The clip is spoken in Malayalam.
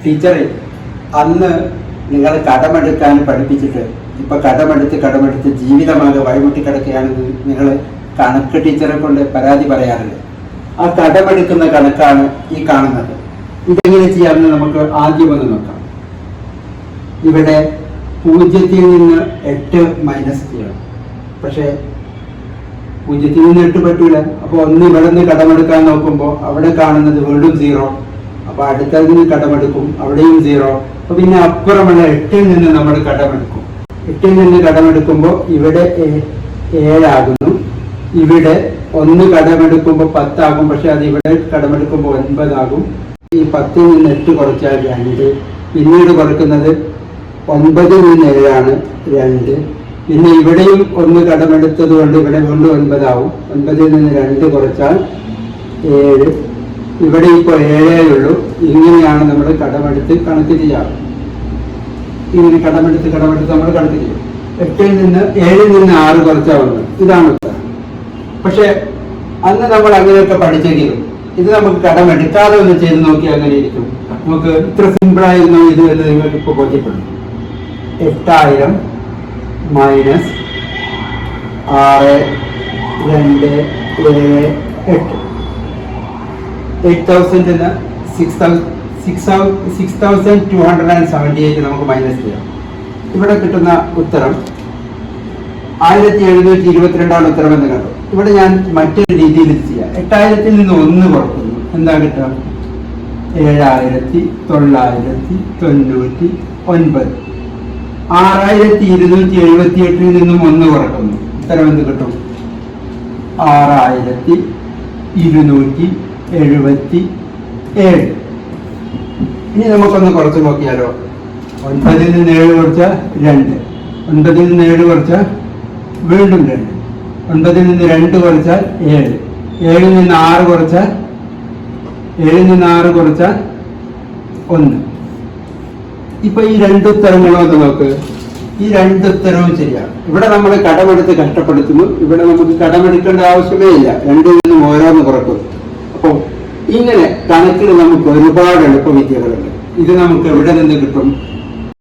ടീച്ചറെ, അന്ന് നിങ്ങൾ കടമെടുക്കാൻ പഠിപ്പിച്ചിട്ട് ഇപ്പം കടമെടുത്ത് ജീവിതമാകെ വഴിമുട്ടി കിടക്കുകയാണെന്ന് നിങ്ങൾ കണക്ക് ടീച്ചറെ കൊണ്ട് പരാതി പറയാറില്ല. ആ കടമെടുക്കുന്ന കണക്കാണ് ഈ കാണുന്നത്. ഇതെങ്ങനെ ചെയ്യാമെന്ന് നമുക്ക് ആദ്യം ഒന്ന് നോക്കാം. ഇവിടെ 0-ൽ നിന്ന് 8 മൈനസ് ചെയ്യണം. പക്ഷേ 0-ൽ നിന്ന് 8 പറ്റൂല. അപ്പോൾ ഒന്ന് ഇവിടെ നിന്ന് കടമെടുക്കാൻ നോക്കുമ്പോൾ അവിടെ കാണുന്നത് വീണ്ടും 0. അപ്പോൾ അടുത്തതിൽ നിന്ന് കടമെടുക്കും, അവിടെയും 0. അപ്പോൾ പിന്നെ അപ്പുറമുള്ള 8-ൽ നിന്ന് നമ്മൾ കടമെടുക്കും. 8-ൽ നിന്ന് കടമെടുക്കുമ്പോൾ ഇവിടെ 7 ആകുന്നു. ഇവിടെ 1 കടമെടുക്കുമ്പോൾ 10 ആകും. പക്ഷെ അത് ഇവിടെ കടമെടുക്കുമ്പോൾ 9 ആകും. ഈ 10-ൽ നിന്ന് 8 കുറച്ചാൽ 2. പിന്നീട് കുറക്കുന്നത് 9-ൽ നിന്ന് 7 ആണ്, 2. പിന്നെ ഇവിടെയും 1 കടമെടുത്തത് കൊണ്ട് ഇവിടെ വീണ്ടും 9 ആവും. 9-ൽ നിന്ന് 2 കുറച്ചാൽ 7. ഇവിടെ ഇപ്പോൾ 7 ഉള്ളൂ. ഇങ്ങനെയാണ് നമ്മൾ കടമെടുത്ത് കണക്ക് ചെയ്യാറ്. ഇങ്ങനെ കടമെടുത്ത് നമ്മൾ കണക്ക് ചെയ്യും. 7-ൽ നിന്ന് 6 കുറച്ചാൽ 1. ഇതാണ് ഉത്തരം. പക്ഷെ അന്ന് നമ്മൾ അങ്ങനെയൊക്കെ പഠിച്ചെങ്കിലും ഇത് നമുക്ക് കടമെടുക്കാതെ ഒന്ന് ചെയ്ത് നോക്കിയാൽ അങ്ങനെ ഇരിക്കും. നമുക്ക് ഇത്ര സിമ്പിളായിരുന്നു ഇത് എന്ന് നിങ്ങൾക്ക് ഇപ്പോൾ ബോധ്യപ്പെടും. 8000 മൈനസ് 6, 2, 7, 8. 8000 നിന്ന് 6278 നമുക്ക് മൈനസ് ചെയ്യാം. ഇവിടെ കിട്ടുന്ന ഉത്തരം 1722 ഉത്തരം എന്ന് കണ്ടു. ഇവിടെ ഞാൻ മറ്റൊരു രീതിയിൽ ചെയ്യാം. 8000-ൽ നിന്ന് 1 കുറക്കുന്നു. എന്താ കിട്ടുക? 7999. 6278-ൽ നിന്നും 1 കുറക്കുന്നു. ഉത്തരം എന്ത് കിട്ടും? 6277. ഇനി നമുക്കൊന്ന് കുറച്ച് നോക്കിയാലോ. 9-ൽ നിന്ന് 7 കുറച്ചാൽ 2. 9-ൽ നിന്ന് 7 കുറച്ചാൽ വീണ്ടും 2. 9-ൽ നിന്ന് 2 കുറച്ചാൽ 7. 7-ൽ നിന്ന് 6 കുറച്ചാൽ 1. ഇപ്പൊ ഈ 2 ഉത്തരങ്ങളോ ഒന്ന് നോക്ക്. ഈ 2 ഉത്തരവും ശരിയാണ്. ഇവിടെ നമ്മൾ കടമെടുത്ത് കഷ്ടപ്പെടുത്തുന്നു. ഇവിടെ നമുക്ക് കടമെടുക്കേണ്ട ആവശ്യമേ ഇല്ല. 2-ൽ നിന്നും ഓരോന്ന് കുറക്കുന്നു. അപ്പോൾ ഇങ്ങനെ കണക്കിൽ നമുക്ക് ഒരുപാട് എളുപ്പവിദ്യകളുണ്ട്. ഇത് നമുക്ക് എവിടെ നിന്ന് കിട്ടും?